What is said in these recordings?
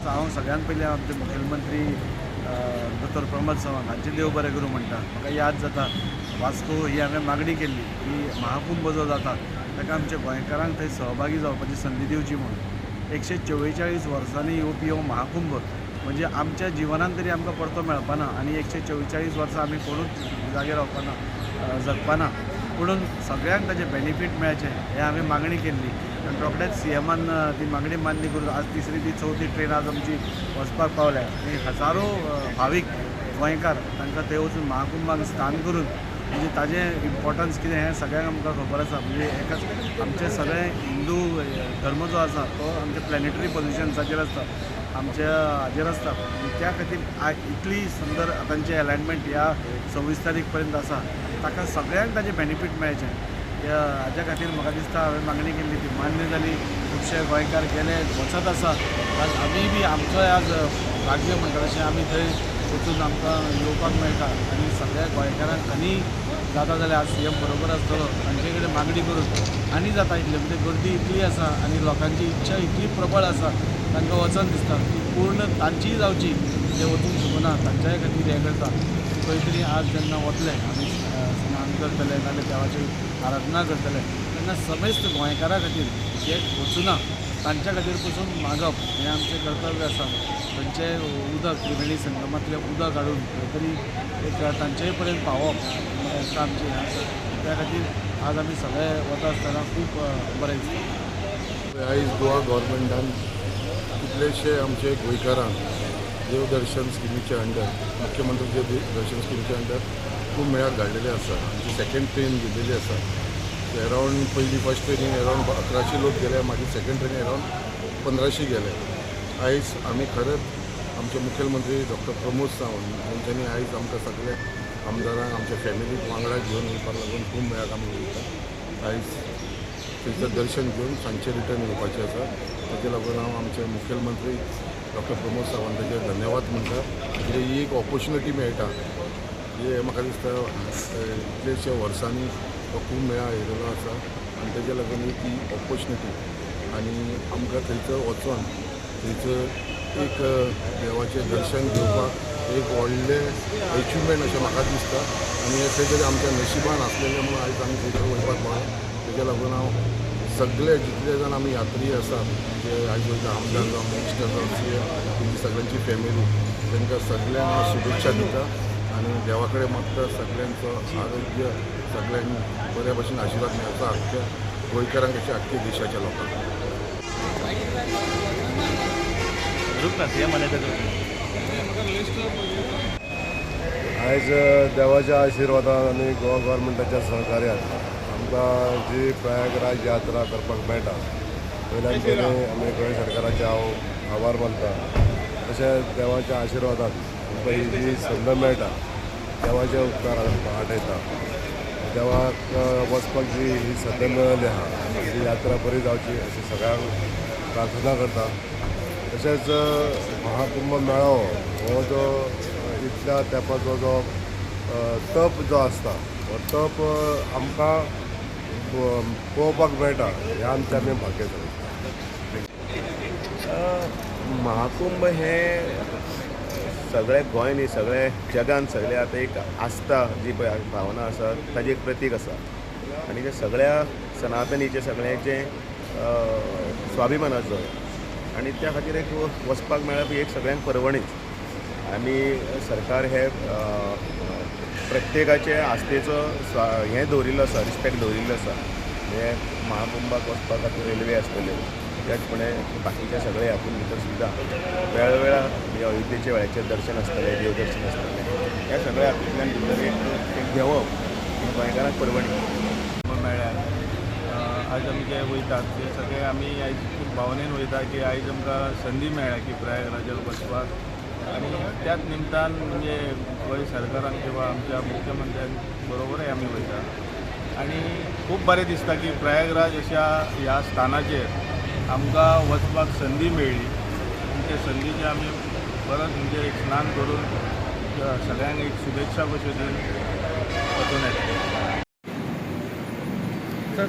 हांव सगळ्यात पयलीं आमचे मुखेलमंत्री डॉक्टर प्रमोद सावंत हांचे देव बरें करूं म्हणटा. म्हाका याद जाता वास्को ही हांवें मागणी केल्ली की महाकुंभ जो जाता ताका आमच्या गोंयकारांक थंय सहभागी जावपाची संदी दिवची म्हणून. 144 वर्सांनी येवपी हो महाकुंभ म्हणजे आमच्या जिवनांत तरी आमकां परतो मेळपाना आनी 144 वर्सां आमी कोणूच जाग्यार रावपाना जगपाना, पुणून सगळ्यांक ताचें बेनिफीट मेळचें हें हांवें मागणी केल्ली आनी रोखडेंच सीएमान ती मागणी मान्य करून आज तिसरी ती चवथी ट्रेन आज आमची वचपाक पावल्या आनी हजारो भावीक गोंयकार तांकां थंय वचून महाकुंभाक स्नान करून म्हणजे ताजें इम्पॉर्टन्स कितें हें सगळ्यांक आमकां खबर आसा. म्हणजे एकाच आमचे सगळे हिंदू धर्म जो आसा तो आमच्या प्लॅनेटरी पोजिशन्साचेर आसता, आमच्या हाजेर आसता. त्या खातीर इतली सुंदर तांचें अलायनमेंट ह्या 26 तारीख पर्यंत आसा, ताका सगळ्यांक ताजें बेनिफीट मेळचें हाज्या खातीर म्हाका दिसता हांवें मागणी केल्ली ती मान्य जाली. खुबशे गोंयकार गेले वचत आसा. आज आमी बी आमचोय आज भाग्य म्हणटा तशें आमी थंय वचून आमकां येवपाक मेळटा आनी सगळ्या गोंयकारांक आनी जाता जाल्यार आज सीएम बरोबर आसतलो तांचे कडेन मागणी करून आनी जाता इतले म्हणजे गर्दी इतली आसा आनी लोकांची इच्छा इतली प्रबळ आसा तांकां वचन दिसता ती पूर्ण तांचीय जावची जे वचूंक शकना तांच्याय खातीर हें करता. खंय तरी आज जेन्ना वतले आमी स्नान करतले नाजाल्यार देवाची आराधना करतले तेन्ना समेस्त गोंयकारां खातीर जे वचूना तांच्या खातीर पसून मागप हें आमचें कर्तव्य आसा. तांचें उदक त्रिवेणी संगमांतलें उदक हाडून खंय तरी एक तांचेय पर्यंत पावप हें आमचें हें आसा. त्या खातीर आज आमी सगळे वता आसतना खूब बरें दिसता. आयज गोवा गव्हर्मेंटान कितलेशे आमचे गोंयकारांक देवदर्शन स्किमीच्या अंडर मुख्यमंत्री देवदर्शन स्किमीच्या अंडर खूब मेळाक घाल्लेले आसा. आमची सेकंड ट्रेन गेलेली आसा. अरावंड पयली फर्स्ट ट्रेनीन अरावंड 1100 लोक गेले, मागीर सेकंड ट्रेनीन अरावंड 1500 गेले. आयज आमी खरेंच आमचे मुखेलमंत्री डॉक्टर प्रमोद सावंत हांच्यांनी आयज आमकां सगळे आमदारांक आमच्या फॅमिलीक वांगडा घेवन येवपाक लागून खूब मेळाक आमी वयता. आयज थंयसर दर्शन घेवन सांजचे रिटर्न येवपाचें आसा. ताचे लागून हांव आमचे मुखेलमंत्री डॉक्टर प्रमोद सावंताचे धन्यवाद म्हणटा. कित्याक ही एक ऑपॉर्च्युनिटी मेळटा हे म्हाका दिसता इतलेशे वर्सांनी तो खूब मेळा येयलेलो आसा आनी ताजे लागून ही ऑपॉर्च्युनिटी आनी आमकां थंयसर वचून थंयसर एक देवाचें दर्शन घेवपाक एक व्हडलें अचिवमेंट अशें म्हाका दिसता आनी हें खंय तरी आमच्या नशिबान आसलेलें म्हणून आयज आमी थंयसर वचपाक मेळ्ळें. ताजे लागून हांव सगळे जितले जाण आमी यात्री आसा जे आयज वयता आमदार जावं मिनिस्टर जावं सीएम तेंची सगळ्यांची फॅमिली तांकां सगळ्यांक हांव शुभेच्छा दिता आनी देवा कडेन मागता सगळ्यांचो आरोग्य सगळ्यांनी बऱ्या भशेन आशिर्वाद मेळचो आख्ख्या गोंयकारांक अशें आख्ख्या देशाच्या लोकांक. आयज देवाच्या आशिर्वादान आनी गोवा गव्हर्मेंटाच्या सहकार्यान आमकां जी प्रयागराज यात्रा करपाक मेळटा वयल्यान पयलीं आमी गोंय सरकाराचे हांव आभार मानता. तशेंच देवाच्या आशिर्वादान आमकां ही जी संद मेळटा देवाचे उपकार आठयता. देवाक वचपाक जी ही संद मेळ्ळी आहा ही यात्रा बरी जावची अशी सगळ्यांक प्रार्थना करता. तशेंच महाकुंभ मेळो हो जो इतल्या तेंपाचो जो तप जो आसता हो तप आमकां पळोवपाक मेळटा हें आमचें आमी भाग्यशाली. महाकुंभ हे सगळे गोंय न्ही सगळे जगान सगळे आतां एक आस्था जी पळय भावना आसा ताजी एक प्रतीक आसा आनी ते सगळ्या सनातनीचे सगळ्यांचे स्वाभिमानाचो आनी त्या खातीर एक वचपाक मेळप ही एक सगळ्यांक परवणीच. आमी सरकार हे प्रत्येकाचे आस्थेचो हें दवरिल्लो आसा रिस्पेक्ट दवरिल्लो आसा. हे महाकुंभाक वचपा खातीर रेल्वे आसतले त्याचपणे बाकीच्या सगळे हातूंत भितर सुद्दां वेळोवेळा म्हणजे अयोध्येचे वेळाचेर दर्शन आसतलें देवदर्शन आसतलें ह्या सगळ्या हातूंतल्यान भितर एक घेवप ही गोंयकारांक परवणी मेळ्ळ्या. आयज आमी जे वयतात ते सगळे आमी आयज खूब भावनेन वयता की आयज आमकां संदी मेळ्ळ्या की प्रयागराजार वचपाक आनी त्याच निमतान म्हणजे गोंय सरकारान किंवा आमच्या मुख्यमंत्र्यान बरोबरय आमी वयता. आनी खूब बरें दिसता की प्रयागराज अशा ह्या स्थानाचेर आमकां वचपाक संदी मेळ्ळी आनी ते संदीचे आमी परत म्हणजे एक स्नान करून सगळ्यांक एक शुभेच्छा कश्यो दिवन वचून येतले. सर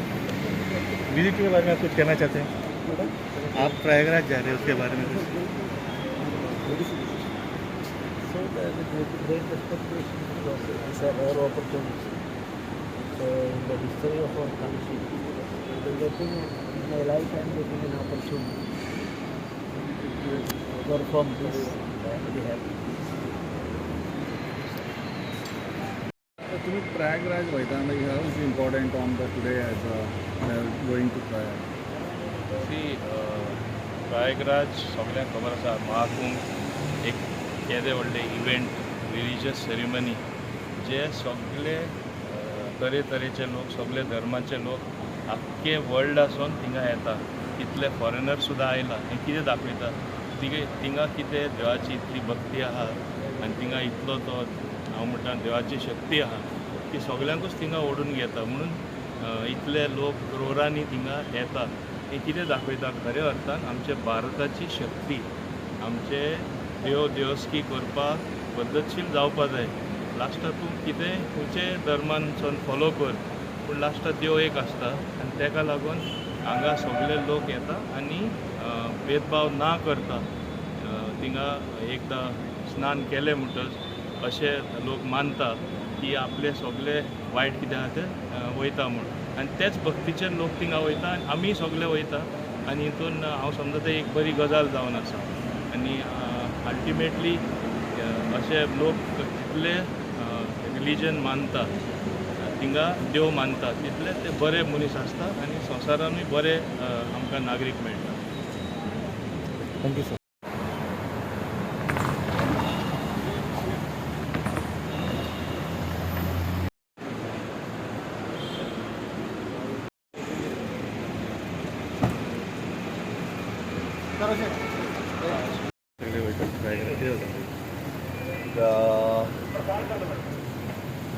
विजिट के बारे में आप कुछ कहना चाहते हैं? आप प्रयागराज जा रहे हैं, उसके बारे में कुछ? So the great expectation is a rare opportunity. So in the history of our country, getting in my life I am getting an opportunity to perform this. I am very happy. तुम्ही प्रयागराज वयता is important on the today as going to Prayag. See Prayagraj सगळ्यांक खबर आसा महाकुंभ एक केदें व्हडलें event religious ceremony जे सगळे तरेतरेचे लोक सगळे धर्माचे लोक आख्खे वर्ल्डासून थिंगा येता. इतले फॉरेनर सुद्दां आयला हें कितें दाखयता थिंगा कितें देवाची इतली भक्ती आहा आनी थिंगा इतलो तो हांव म्हणटा देवाची शक्ती आहा की सगळ्यांकूच थिंगा ओडून घेता. म्हणून इतले लोक क्रोरांनी थिंगा येता. हें कितें दाखयता खऱ्या अर्थान आमचे भारताची शक्ती आमचे देवस्की करपाक पद्दतशीर जावपा जाय. लास्टाक तूं कितें खंयचे धर्मांसून फॉलो कर पूण लास्टाक देव एक आसता आनी तेका लागून हांगा सगळे लोक येता आनी भेदभाव ना करता थिंगा एकदां स्नान केलें म्हणटच अशे लोक मानता की आपले सगळे वायट कितें आहा तें वयता म्हूण आनी तेच भक्तीचे लोक थिंगा वयता आनी आमी सगळे वयता आनी हितून हांव समजा ते एक बरी गजाल जावन आसा. आनी अल्टिमेटली अशे लोक जितले रिलिजन मानता थिंगा देव मानता तितले ते बरे मनीस आसता आनी संवसारानूय बरे आमकां नागरीक मेळटा. Thank you sir.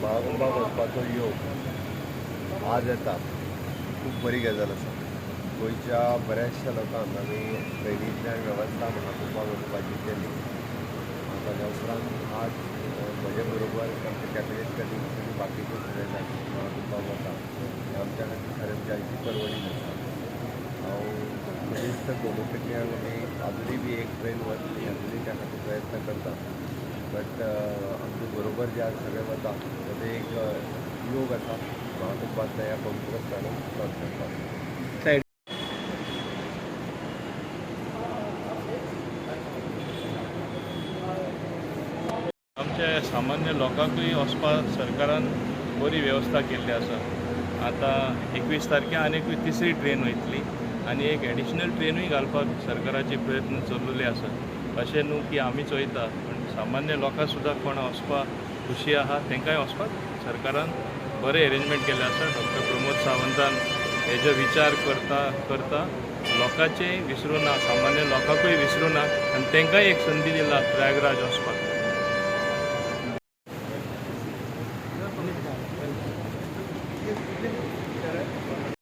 महाकुंभाक वचपाचो योग आज येता खूब बरी गजाल आसा. गोंयच्या बऱ्याचशा लोकांक आमी पयलींतल्यान वेवस्था महाकुंभाक वचपाची केली. ताच्या उपरांत आज म्हजे बरोबर आमचे कॅबिनेट कलिग्स आनी बाकीचे सगळे जाण महाकुंभाक वता हें आमच्या खातीर खरें जायची परवडीन आसा. हांव म्हजे दिसता दोनूय आमी आजुनूय बी एक ट्रेन वतली आजुनूय त्या खातीर प्रयत्न करता. बट आमचे बरोबर जे आज सगळे वता ते एक योग आसा महाकुंभातल्या ह्या पवित्र स्थानाक वच करपाक. आमच्या सामान्य लोकांकूय वचपाक सरकारान बरी वेवस्था केल्ली आसा. आतां 21 तारखेर आनीक तिसरी ट्रेन वयतली आनी एक एडिशनल ट्रेनूय घालपाक सरकाराचे प्रयत्न चललेले आसा. अशें न्हू की आमीच वयता पण सामान्य लोकांक सुद्दां कोण वचपाक खुशी आहा तेंकांय वचपाक सरकारान बरें अरेंजमेंट केल्लें आसा. डॉक्टर प्रमोद सावंतान हेजो विचार करता लोकांचेय विसरूं ना सामान्य लोकांकूय विसरूं ना आनी तेंकांय एक संदी दिला प्रयागराज वचपाक.